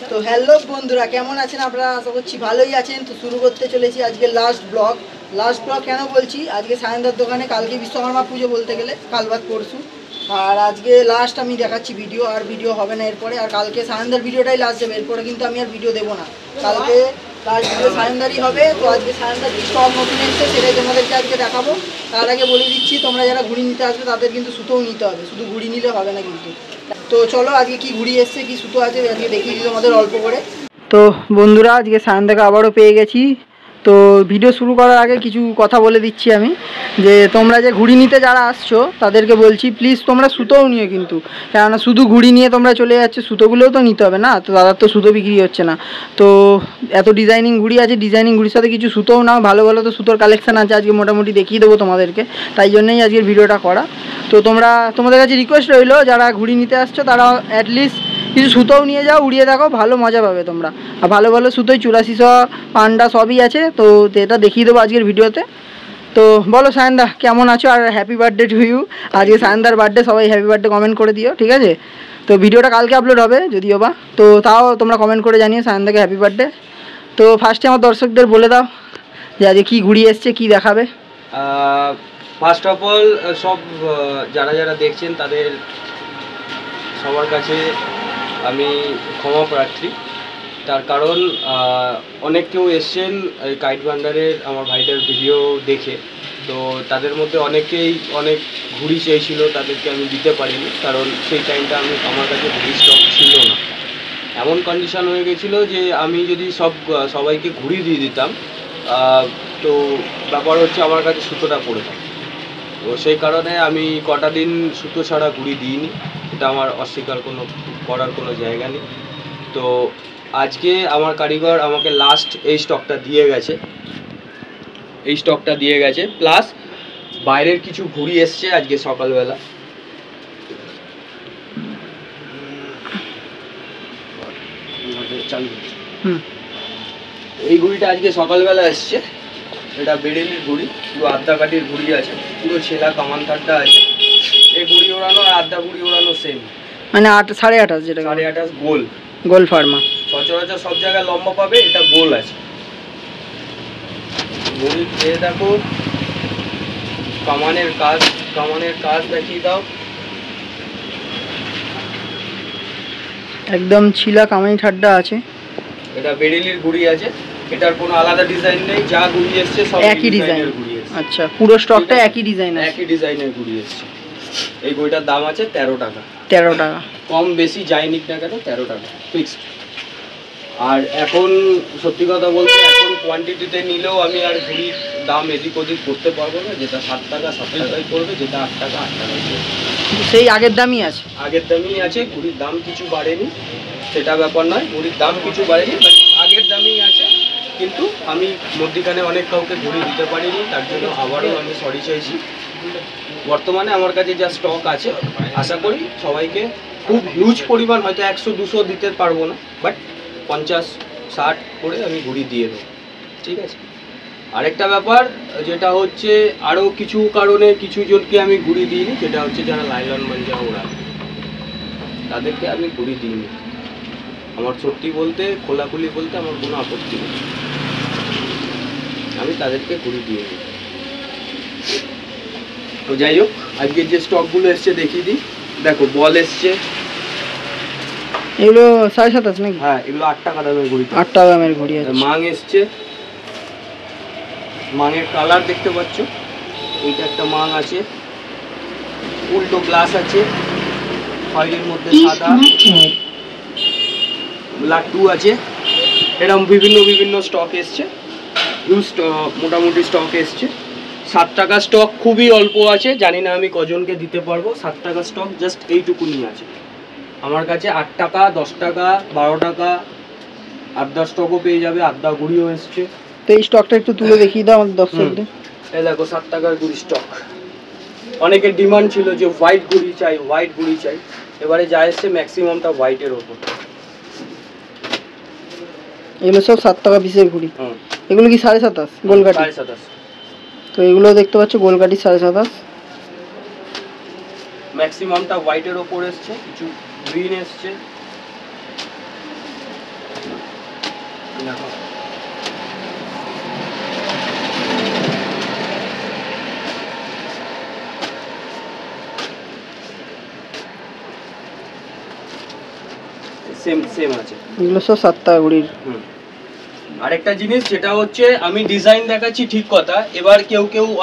তো হ্যালো বন্ধুরা, কেমন আছেন আপনারা? আশা করছি ভালোই আছেন। তো শুরু করতে চলেছি আজকে লাস্ট ব্লগ। কেন বলছি, আজকে সায়নদার দোকানে কালকে বিশ্বকর্মা পুজো, বলতে গেলে কাল বাদ পরশু, আর আজকে লাস্ট আমি দেখাচ্ছি ভিডিও। আর ভিডিও হবে না এরপরে, আর কালকে সায়নদার ভিডিওটাই লাস্ট যাবে, এরপরে কিন্তু আমি আর ভিডিও দেবো না। কালকে লাস্ট ভিডিও সায়নদারই হবে। তো আজকে সায়নদার স্টক নতুন এসছে, সেটাই তোমাদেরকে আজকে দেখাবো। তার আগে বলে দিচ্ছি, তোমরা যারা ঘুড়ি নিতে আসবে তাদের কিন্তু সুতোও নিতে হবে, শুধু ঘুড়ি নিলে হবে না কিন্তু। তো চলো আজকে কি ঘুড়ি এসছে, কি সুতো আছে আজকে দেখিয়ে দিই তোমাদের অল্প করে। তো বন্ধুরা, আজকে সায়নদাকে আবারও পেয়ে গেছি। তো ভিডিও শুরু করার আগে কিছু কথা বলে দিচ্ছি আমি, যে তোমরা যে ঘুড়ি নিতে যারা আসছো তাদেরকে বলছি, প্লিজ তোমরা সুতোও নিও কিন্তু, কেননা শুধু ঘুড়ি নিয়ে তোমরা চলে যাচ্ছ, সুতোগুলোও তো নিতে হবে না। তো দাদার তো সুতো বিক্রি হচ্ছে না, তো এত ডিজাইনিং ঘুড়ি আছে, ডিজাইনিং ঘুড়ির সাথে কিছু সুতোও নাও, ভালো ভালো তো সুতোর কালেকশান আছে, আজকে মোটামুটি দেখিয়ে দেবো তোমাদেরকে, তাই জন্যই আজকের ভিডিওটা করা। তো তোমাদের কাছে রিকোয়েস্ট রইলো, যারা ঘুড়ি নিতে আসছো তারা অ্যাটলিস্ট কিছু সুতোও নিয়ে যাও, উড়িয়ে দেখো, ভালো মজা পাবে তোমরা। আর ভালো ভালো সুতোই 8400 পান্ডা সবই আছে, তো এটা দেখিয়ে দেবো আজকের ভিডিওতে। তো বলো সায়নদা, কেমন আছো? আর হ্যাপি বার্থডে টু ইউ। আজকে সায়নদার বার্থডে, সবাই হ্যাপি বার্থডে কমেন্ট করে দিও, ঠিক আছে? তো ভিডিওটা কালকে আপলোড হবে যদিও বা, তো তাও তোমরা কমেন্ট করে জানিও সায়নদাকে হ্যাপি বার্থডে। তো ফার্স্টে আমার দর্শকদের বলে দাও যে আজকে কী ঘুড়ি এসছে, কী দেখাবে। ফার্স্ট অফ অল সব যারা যারা দেখছেন তাদের সবার কাছে আমি ক্ষমা প্রার্থী। তার কারণ অনেক কেউ এসছেন এই কাইট ভান্ডারের আমার ভাইটার ভিডিও দেখে, তো তাদের মধ্যে অনেকেই অনেক ঘুড়ি চেয়েছিল, তাদেরকে আমি দিতে পারিনি, কারণ সেই টাইমটা আমার কাছে ঘুড়ি স্টক ছিল না। এমন কন্ডিশন হয়ে গেছিলো যে আমি যদি সবাইকে ঘুড়ি দিয়ে দিতাম, তো ব্যাপার হচ্ছে আমার কাছে সুতোটা পড়ে যায়। তো সেই কারণে আমি কটা দিন সুতো ছাড়া ঘুড়ি দিইনি, এটা আমার অস্বীকার করার কোনো জায়গা নেই। তো আজকে আমার কারিগর আমাকে লাস্ট এই স্টকটা দিয়ে গেছে, প্লাস বাইরের কিছু ঘুড়ি এসছে আজকে সকালবেলা। এই ঘুড়িটা আজকে সকালবেলা এসছে, এটা বেরেলির ঘুড়ি, পুরো আদ্যা কাঠির ঘুড়ি আছে, পুরো ছেলা কামান থারটা আছে। এই ঘুড়ি ওড়ানো আর আদ্যা ঘুড়ি ওড়ানো সেম, মানে 28.5, যেটা 28.5 গোল ফার্মা। সচরাচর সব জায়গায় লম্বা পাবে, এটা গোল আছে। ঘুড়ি খেয়ে দেখো, কামানের কাজ দেখিয়ে দাও, একদম ছিলা কামানি ঠাড্ডা আছে। এটা বেরেলির ঘুড়ি আছে, এটার কোনো আলাদা ডিজাইন নেই, যা ঘুড়ি এসছে সব একই ডিজাইনের ঘুড়ি এসছে। আচ্ছা, পুরো স্টকটা একই ডিজাইনের ঘুড়ি এসছে। এই ঘুড়িটার দাম আছে 13 টাকা। 13 টাকা, কম বেশি যাই নিক না কেন 13 টাকা ফিক্সড। আর এখন সত্যি কথা বলতে, এখন কোয়ান্টিটিতে নিলেও আমি আর ঘুড়ির দাম এদিক ওদিক করতে পারবো না, যেটা 7 টাকা 7 টাকাই পড়বে, যেটা 8 টাকা 8 টাকাই পড়বে, সেই আগের দামই আছে। ঘুড়ির দাম কিছু বাড়েনি, সেটা ব্যাপার নয়, ঘুড়ির দাম কিছু বাড়েনি, বাট আগের দামই আছে। কিন্তু আমি মধ্যিখানে অনেক কাউকে ঘুড়ি দিতে পারিনি, তার জন্য আবারও আমি সরি চাইছি। বর্তমানে আমার কাছে যা স্টক আছে, আশা করি সবাইকে খুব হিউজ পরিমাণ, হয়তো 100-200 দিতে পারবো না, বাট 50-60 করে আমি ঘুড়ি দিয়ে দেবো, ঠিক আছে? আরেকটা ব্যাপার যেটা হচ্ছে, আরও কিছু কারণে কিছু জনকে আমি ঘুড়ি দিইনি, যেটা হচ্ছে যারা লাইলন মাঞ্জা ওড়ায় তাদেরকে আমি ঘুড়ি দিইনি। আমার সত্যি বলতে, খোলাখুলি বলতে আমার কোনো আপত্তি নেই, আমি তাদেরকে ঘুড়ি দিইনি। তো যাই হোক, আজকে যে স্টকগুলো এসছে দেখিয়ে দিই। দেখো, বল এসছে, এগুলো 27.5 নাকি? হ্যাঁ, এগুলো 8 টাকা দামের ঘুড়ি। 8 টাকা দামের ঘুড়ি আছে। মাং এসছে, মাঙের কালার দেখতে পাচ্ছ, এইটা একটা মাং আছে, উল্টো গ্লাস আছে, ফয়েলের মধ্যে সাদা, লাট্টু আছে, এরকম বিভিন্ন স্টক এসছে, মোটামুটি স্টক এসছে। 7 টাকা স্টক খুবই অল্প আছে, জানি না আমি কজনকে দিতে পারবো। 7 টাকা স্টক জাস্ট এইটুকুনি আছে আমার কাছে। 8 টাকা, 10 টাকা, 12 টাকা আদ্যা স্টকও পেয়ে যাবে, আদ্যা ঘুড়িও এসছে। তো এই স্টকটা একটু তুলে দেখিয়ে দাও আমাদের দর্শকদের। এই দেখো 7 টাকার ঘুড়ি স্টক। অনেকের ডিমান্ড ছিল যে হোয়াইট ঘুড়ি চাই, এবারে যা এসছে ম্যাক্সিমামটা হোয়াইটের ওপর। এগুলো সব 7 টাকা পিসের ঘুড়ি। এগুলো কি 27.5 গোলকাঠি? 27.5। তো এগুলো দেখতে পাচ্ছ গোলকাঠি 27.5, ম্যাক্সিমামটা হোয়াইটের ওপর এসছে, কিছু গ্রিন এসছে। দেখো সেম সেম আছে, এগুলো সব 7 টাকা ঘুড়ির। আরেকটা জিনিস যেটা হচ্ছে আমি ডিজাইন দেখাচ্ছি ঠিক কথা, এবার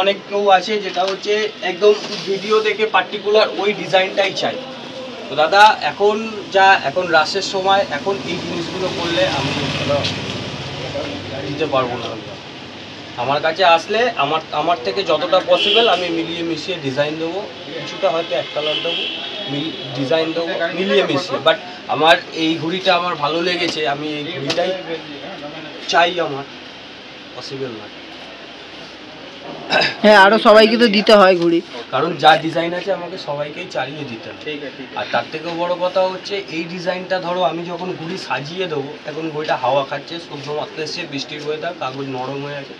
অনেক কেউ আছে যেটা হচ্ছে একদম ভিডিও দেখে পার্টিকুলার ওই ডিজাইনটাই চাই। তো দাদা এখন রাসের সময় এখন এই জিনিসগুলো করলে আমি দিতে পারবো না। আমার কাছে আসলে আমার থেকে যতটা পসিবল আমি মিলিয়ে মিশিয়ে ডিজাইন দেবো, কিছুটা হয়তো এক কালার দেবো, ডিজাইন দেবো মিলিয়ে মিশিয়ে। বাট আমার এই ঘুড়িটা আমার ভালো লেগেছে, আমি এই ঘুড়িটাই চাই, আমার পসিবল নয়। হ্যাঁ, আরো সবাইকে তো দিতে হয় ঘুড়ি, কারণ যা ডিজাইন আছে আমাকে সবাইকেই চালিয়ে দিতে হবে। আর তার থেকেও বড় কথা হচ্ছে এই ডিজাইনটা ধরো আমি যখন ঘুড়ি সাজিয়ে দেবো, এখন ঘুড়িটা হাওয়া খাচ্ছে, সূর্য মাত্র এসছে, বৃষ্টির ওয়েদার, কাগজ নরম হয়ে আছে,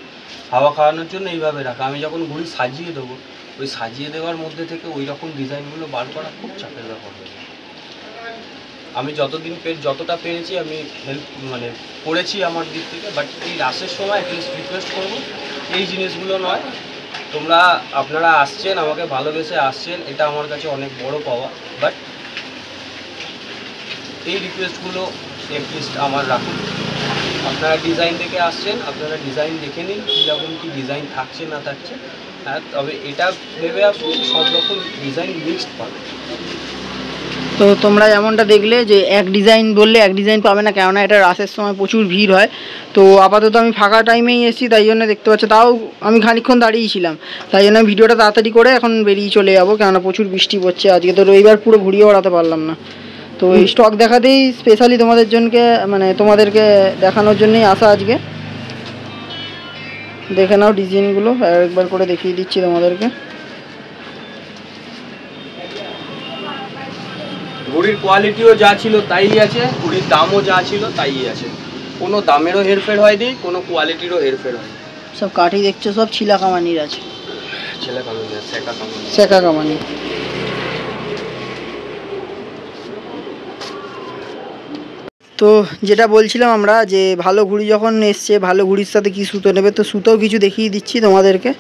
হাওয়া খাওয়ানোর জন্য এইভাবে রাখা। আমি যখন ঘুড়ি সাজিয়ে দেবো, ওই সাজিয়ে দেওয়ার মধ্যে থেকে ওই রকম ডিজাইনগুলো বার করা খুব চাপের ব্যাপার হয়ে যায়। আমি যতটা পেরেছি আমি হেল্প করেছি আমার দিক থেকে। বাট এই রাসের সময় অ্যাটলিস্ট রিকোয়েস্ট করবো এই জিনিসগুলো নয়, আপনারা আসছেন, আমাকে ভালোবেসে আসছেন, এটা আমার কাছে অনেক বড় পাওয়া। বাট এই রিকোয়েস্টগুলো অ্যাটলিস্ট আমার রাখুন। আপনারা ডিজাইন দেখে আসছেন, আপনারা ডিজাইন দেখে নিন কীরকম কী ডিজাইন থাকছে না থাকছে। হ্যাঁ, তবে এটা ভেবে আসুন সব রকম ডিজাইন মিক্সড পাবে। তো তোমরা যেমনটা দেখলে যে এক ডিজাইন বললে এক ডিজাইন পাবে না, কেননা এটা রাসের সময় প্রচুর ভিড় হয়। তো আপাতত আমি ফাঁকা টাইমেই এসেছি, তাই জন্য দেখতে পাচ্ছ, তাও আমি খানিকক্ষণ দাঁড়িয়েছিলাম, তাই জন্য ভিডিওটা তাড়াতাড়ি করে এখন বেরিয়ে চলে যাবো, কেননা প্রচুর বৃষ্টি পড়ছে। আজকে তো রবিবার, পুরো ঘুরিয়ে ওড়াতে পারলাম না। তো এই স্টক দেখাতেই স্পেশালি তোমাদেরকে দেখানোর জন্যই আসা আজকে। দেখে নাও ডিজাইনগুলো, একবার করে দেখিয়ে দিচ্ছি তোমাদেরকে। ঘুড়ির কোয়ালিটিও যা ছিল তাই আছে, ঘুড়ির দামও যা ছিল তাই আছে, কোনো দামেরও হেরফের হয়নি, কোনো কোয়ালিটিরও হেরফের হয়নি। সব কাঠি দেখছো, সব ছিলা কামানির আছে, সেকা কামানি। তো যেটা বলছিলাম আমরা, যে ভালো ঘুড়ি যখন এসছে, ভালো ঘুড়ির সাথে কি সুতো নেবে, তো সুতোও কিছু দেখিয়ে দিচ্ছি তোমাদেরকে।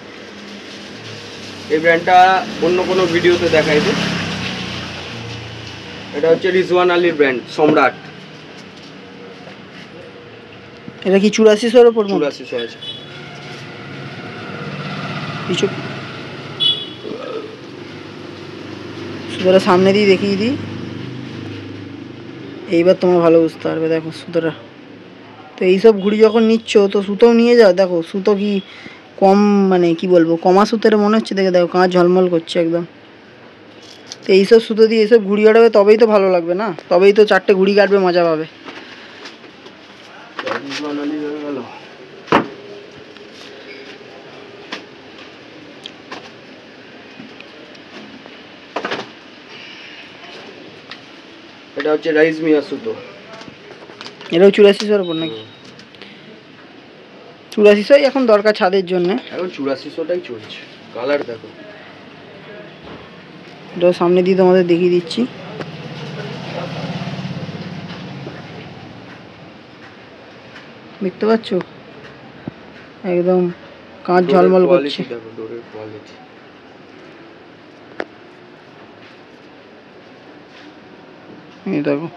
এই ব্র্যান্ডটা অন্য কোনো ভিডিওতে দেখাইছে। এটা হচ্ছে রিজওয়ান আলীর ব্র্যান্ড সম্রাট। এটা কি 8400-এর উপর? 8400 আছে। কিছু সুতোটা সামনে দিয়ে দেখিয়ে দিই, এইবার তোমরা ভালো বুঝতে পারবে। দেখো সুতোটা, তো এইসব ঘুড়ি যখন নিচ্ছ তো সুতোও নিয়ে যাও। দেখো সুতো কি কম, কি বলবো, কমা সুতোর মনে হচ্ছে, দেখো কাঁচ ঝলমল করছে একদম। তো এইসব সুতো দিয়ে এইসব ঘুড়ি কাটবে, তবেই তো ভালো লাগবে না, তবেই তো 4টে ঘুড়ি কাটবে, মজা পাবে। এটা হচ্ছে রাইস মিয়া সুতো। এটাও 8400-এর উপর নাকি? 8400-ই এখন দরকার ছাদের জন্য। এখন 8400টাই চলছে। কালার দেখো, এটাও সামনে দিয়ে তোমাদের দেখিয়ে দিচ্ছি। দেখতে পাচ্ছ একদম কাঁচ ঝলমল করছে। দেখো ডোরের কোয়ালিটি। এই দেখো,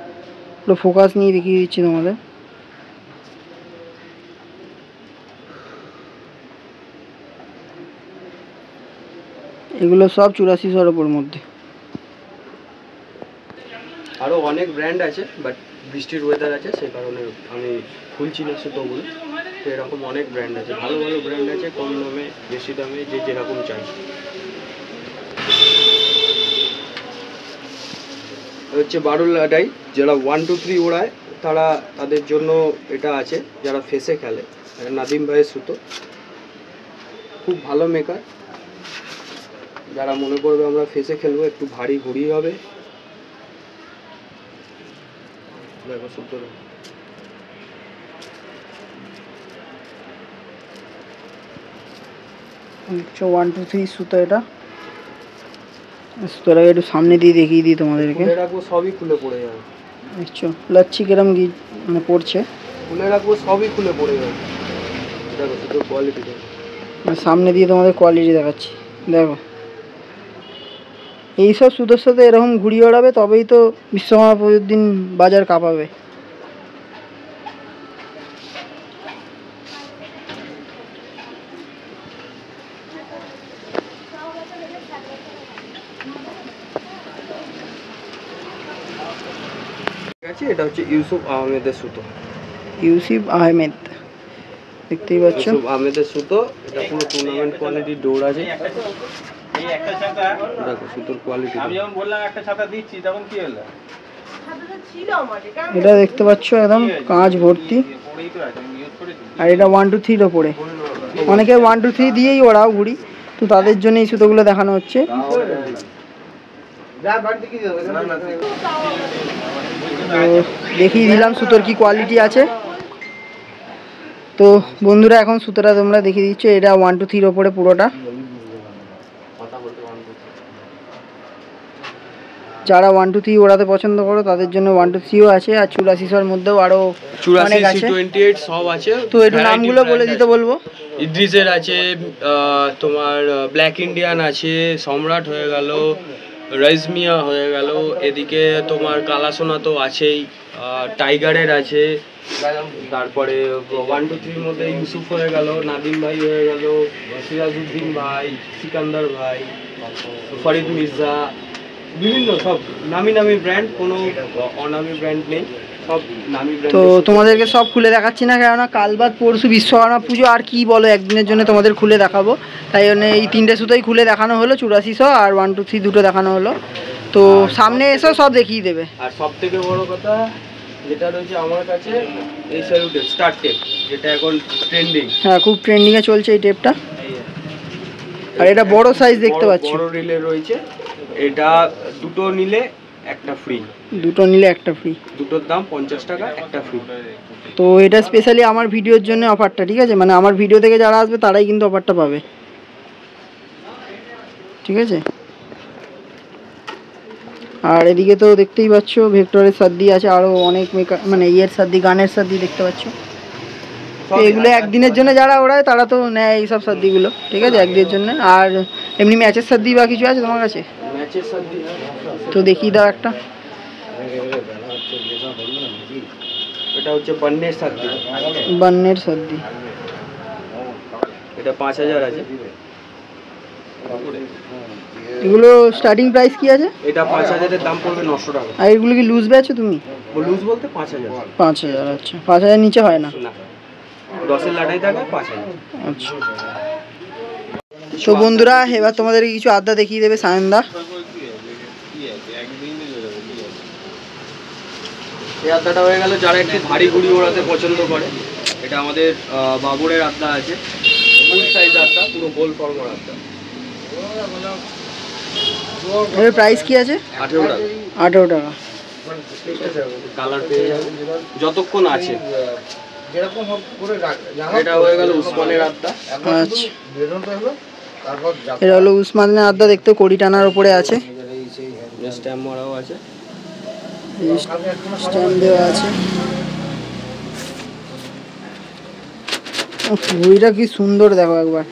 পুরো ফোকাস নিয়ে দেখিয়ে দিচ্ছি তোমাদের। এগুলো সব 8400-এর উপর মধ্যে। আরো অনেক ব্র্যান্ড আছে, বাট বৃষ্টির ওয়েদার আছে, সেই কারণে আমি খুলছি না সুতোগুলো। তো এরকম অনেক ব্র্যান্ড আছে, ভালো ভালো ব্র্যান্ড আছে, কম দামে বেশি দামে, যে যেরকম চাই। হচ্ছে বারুল লাডাই, যারা 1 2 3 ওড়ায় তাদের জন্য এটা আছে, যারা ফেসে খেলে। নাদিম ভাইয়ের সুতো, খুব ভালো মেকার। যারা মনে করবে আমরা ফেসে খেলবো, একটু ভারী ঘুড়ি হবে, দেখো সুতো। 1 2 3 সুতো। এটা সুতোটাকে একটু সামনে দিয়ে দেখিয়ে দিই তোমাদেরকে। রাখবো, সবই খুলে পড়ে যাবে। দেখছো লাচ্ছি কিরম পড়ছে। খুলে রাখবো সবই খুলে পড়ে যাবে। দেখো শুধু কোয়ালিটি দেখো। সামনে দিয়ে তোমাদের কোয়ালিটি দেখাচ্ছি, দেখো এইসব সুতোর সাথে এরকম ঘুড়ি ওড়াবে তবেই তো বিশ্বকর্মা পুজোর দিন বাজার কাঁপাবে। ঠিক আছে, এটা হচ্ছে ইউসুফ আহমেদের সুতো। ইউসুফ আহমেদ, দেখতেই পাচ্ছ ইউসুফ আহমেদের সুতো। এটা পুরো টুর্নামেন্ট কোয়ালিটির ডোর আছে। দেখো সুতোর কোয়ালিটি। আমি যখন বললাম একটা ছাতা দিচ্ছি তখন কি হলো? এটা দেখতে পাচ্ছ একদম কাঁচ ভর্তি। আর এটা 1 2 3 ওপরে, অনেকে 1 2 3 দিয়েই ওড়াও ঘুড়ি, তো তাদের জন্য এই সুতোগুলো দেখানো হচ্ছে। তো দেখিয়ে দিলাম সুতোর কি কোয়ালিটি আছে। তো বন্ধুরা এখন সুতোটা তোমরা দেখিয়ে দিচ্ছ, এটা 1 2 3 ওপরে পুরোটা। যারা 1 2 3 ওড়াতে পছন্দ করো তাদের জন্য 1 2 3ও আছে, আর 8400 মধ্যেও আরো অনেক আছে, 28 সব আছে। তো একটু নামগুলো বলে দিতে বলবো। ইদ্রিসের আছে, তোমার ব্ল্যাক ইন্ডিয়ান আছে, সম্রাট হয়ে গেল, রাইজমিয়া হয়ে গেল, এদিকে তোমার কালাসোনা তো আছেই, টাইগারের আছে, তারপরে 1 2 3 মধ্যে ইউসুফ হয়ে গেল, নাদিম ভাই হয়ে গেল, সিরাজউদ্দিন ভাই, সিকান্দার ভাই, ফরিদ মির্জা, বিভিন্ন সব নামি নামি ব্র্যান্ড, কোনো অনামি ব্র্যান্ড নেই, সব নামি ব্র্যান্ড। তো তোমাদেরকে সব খুলে দেখাচ্ছি না, কেননা কাল বাদ পরশু বিশ্বকর্মা পুজো, আর কি বলো, একদিনের জন্য তোমাদের খুলে দেখাবো, তাই জন্য এই 3টে সুতোই খুলে দেখানো হলো, 8400 আর 1 2 3 দুটো দেখানো হলো। তো সামনে এসেও সব দেখিয়ে দেবে। আর সব থেকে বড় কথা যেটা রয়েছে আমার কাছে, এই স্যালুটের স্টার টেপ, যেটা এখন ট্রেন্ডিং। হ্যাঁ, খুব ট্রেন্ডিংয়ে চলছে এই টেপটা। আর এটা বড় সাইজ দেখতে পাচ্ছি, বড় রিলে রয়েছে। এটা দুটো নিলে একটা ফ্রি, দুটো নিলে একটা ফ্রি, দুটোর দাম 50 টাকা, একটা ফ্রি। তো এটা স্পেশালি আমার ভিডিওর জন্য অফারটা, ঠিক আছে, মানে আমার ভিডিও থেকে যারা আসবে তারাই কিন্তু অফারটা পাবে, ঠিক আছে। আর এদিকে তো দেখতেই পাচ্ছ ভেক্টরের সাদ্দি আছে, আরও অনেক মানে ইয়ের সাদ্দি, গানের সাদ্দি দেখতে পাচ্ছ। তো এগুলো একদিনের জন্য যারা ওড়ায় তারা তো নেয় এইসব সাদ্দিগুলো, ঠিক আছে, একদিনের জন্য। আর এমনি ম্যাচের সাদ্দি বা কিছু আছে তোমার কাছে? ম্যাচের সাদ্দি তো দেখিয়ে দাও একটা। এটা হচ্ছে বান্নের সাদ্দি। বান্নের সাদ্দি, এটা 5000 আছে। এগুলো স্টার্টিং প্রাইস কি আছে? এটা 5000 এর দাম পড়বে 900 টাকা। আর এগুলো কি লুজ বেচো তুমি? লুজ বলতে 5000। 5000, আচ্ছা, 5000 নিচে হয় না? না, 10 এর লাটাই থাকে 5000। আচ্ছা। তো বন্ধুরা এবার তোমাদেরকে কিছু আড্ডা দেখিয়ে দেবে সায়নদা। এই আড্ডাটা হয়ে গেল যারা একটু ভারী ঘুড়ি ওড়াতে পছন্দ করে। এটা আমাদের বাবুরের আড্ডা আছে, ফুল সাইজ আড্ডা, পুরো গোল ফর্মার আড্ডা। এর প্রাইস কি আছে? 18 টাকা। 18 টাকা। কালার পেয়ে যাবে যতক্ষণ আছে। এটা হয়ে গেল উসমানের আড্ডা। আচ্ছা, এটা হলো উসমানের আড্ডা, দেখতে কড়ি টানার উপরে আছে, স্ট্যাম্প মারাও আছে, স্ট্যাম্প দেওয়া আছে। ঘুড়িটা কি সুন্দর দেখো একবার,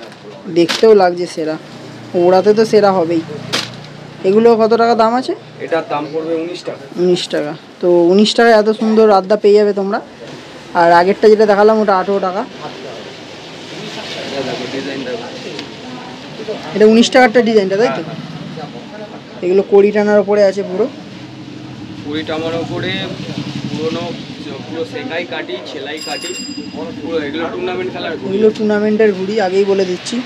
দেখতেও লাগছে সেরা, ওড়াতে তো সেরা হবেই। এগুলো কত টাকা দাম আছে? এটার দাম পড়বে 19 টাকা। 19 টাকা। তো 19 টাকায় এত সুন্দর আড্ডা পেয়ে যাবে তোমরা। আর আগেরটা যেটা দেখালাম ওটা 18 টাকা। এটা 19 টাকারটা ডিজাইনটা, তাই তো? এগুলো কড়ি টানার উপরে আছে পুরো, কুড়ি টামার উপরে পুরো সেলাই কাটি, সেলাই কাটি, পুরো এগুলো টুর্নামেন্ট খেলার ঘুড়ি। এগুলো টুর্নামেন্টের ঘুড়ি, আগেই বলে দিচ্ছি।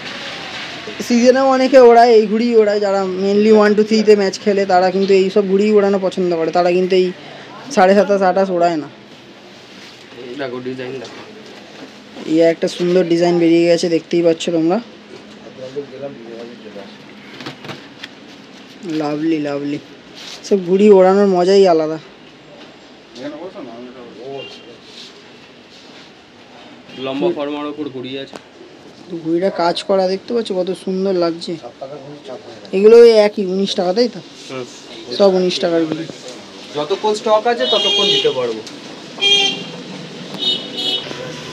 সিজনেও অনেকে ওড়ায়, এই ঘুড়ি ওড়ায়, যারা মেনলি 1 2 3-তে ম্যাচ খেলে তারা কিন্তু এই সব ঘুড়ি ওড়ানো পছন্দ করে, তারা কিন্তু এই 27.5 28 ওড়ায় না। দেখো ডিজাইন দেখো, এই একটা সুন্দর ডিজাইন বেরিয়ে গেছে, দেখতেই পাচ্ছ তোমরা। লাভলি লাভলি, সব ঘুড়ি ওড়ানোর মজাই আলাদা। লম্বা ফর্মার উপর ঘুড়ি আছে। তো ঘুড়িটা কাজ করা দেখতে পাচ্ছ কত সুন্দর লাগছে। এগুলো ওই একই 19 টাকা, তাই তো? সব 19 টাকার ঘুড়ি। যতক্ষণ স্টক আছে ততক্ষণ দিতে পারবো।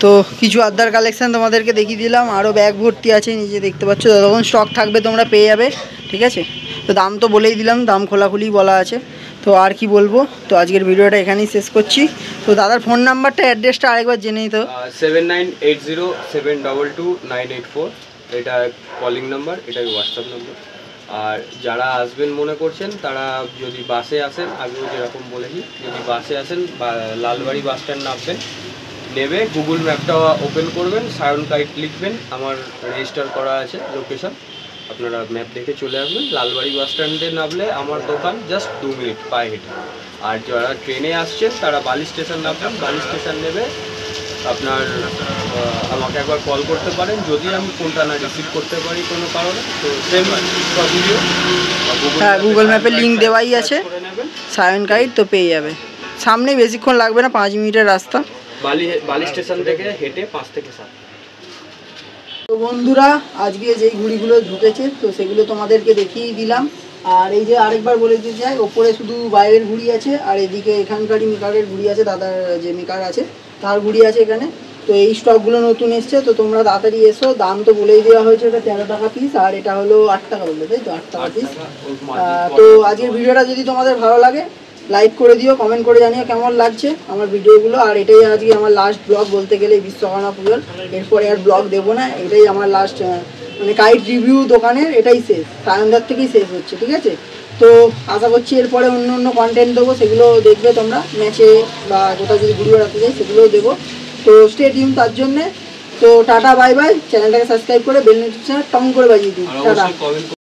তো কিছু আদার কালেকশান তোমাদেরকে দেখিয়ে দিলাম, আরও ব্যাগ ভর্তি আছে নিচে দেখতে পাচ্ছ, যতক্ষণ স্টক থাকবে তোমরা পেয়ে যাবে, ঠিক আছে। তো দাম তো বলেই দিলাম, দাম খোলাখুলি বলা আছে। তো আর কি বলবো, তো আজকের ভিডিওটা এখানেই শেষ করছি। তো দাদার ফোন নাম্বারটা অ্যাড্রেসটা আরেকবার জেনে নিতে। 7980722984, এটা কলিং নাম্বার, এটা হোয়াটসঅ্যাপ নাম্বার। আর যারা আসবেন মনে করছেন তারা যদি বাসে আসেন, আগেও যেরকম বলেছি, যদি বাসে আসেন বা লালবাড়ি বাস স্ট্যান্ড নামবেন, নেবে গুগল ম্যাপটা ওপেন করবেন, সায়ন কাইট লিখবেন, আমার রেজিস্টার করা আছে লোকেশন, আপনারা ম্যাপ দেখে চলে আসবেন। লালবাড়ি বাস স্ট্যান্ডে নামলে আমার দোকান জাস্ট 2 মিনিট পায়ে হেঁটে। আর যারা ট্রেনে আসছেন তারা বালি স্টেশন নামবেন, বালি স্টেশন নেবে আপনার আমাকে একবার কল করতে পারেন, যদি আমি ফোনটা না রিসিভ করতে পারি কোনো কারণে, তো সেম ভিডিও হ্যাঁ গুগল ম্যাপের লিঙ্ক দেওয়াই আছে, সায়ন গাইড, তো পেয়ে যাবে। সামনে বেশিক্ষণ লাগবে না, 5 মিনিটের রাস্তা, বালি স্টেশন থেকে হেঁটে 5 থেকে 7। তো বন্ধুরা আজকে যেই ঘুড়িগুলো ঢুকেছে তো সেগুলো তোমাদেরকে দেখিয়ে দিলাম। আর এই যে আরেকবার বলে দিতে চাই, ওপরে শুধু বাইরের ঘুড়ি আছে, আর এদিকে এখানকারই মেকারের ঘুড়ি আছে, দাদার যে মেকার আছে তার ঘুড়ি আছে এখানে। তো এই স্টকগুলো নতুন এসছে, তো তোমরা তাড়াতাড়ি এসো। দাম তো বলেই দেওয়া হয়েছে, এটা 13 টাকা পিস, আর এটা হলো 8 টাকা বললো, তাই তো 8 টাকা পিস। তো আজকের ভিডিওটা যদি তোমাদের ভালো লাগে লাইক করে দিও, কমেন্ট করে জানিও কেমন লাগছে আমার ভিডিওগুলো। আর এটাই আজকে আমার লাস্ট ব্লগ বলতে গেলে বিশ্বকর্মা পুজোর, এরপরে আর ব্লগ দেবো না, এটাই আমার লাস্ট মানে কাইট রিভিউ দোকানের এটাই শেষ, সায়নদার থেকেই শেষ হচ্ছে, ঠিক আছে। তো আশা করছি এরপরে অন্য অন্য কন্টেন্ট দেবো, সেগুলো দেখবে তোমরা, ম্যাচে বা কোথাও যদি ঘুরে বেড়াতে যাই সেগুলোও দেবো। তো স্টে টিউন তার জন্যে। তো টাটা বাই বাই, চ্যানেলটাকে সাবস্ক্রাইব করে বেল নোটিফিকেশন টং করে বাজিয়ে দিন, টাটা।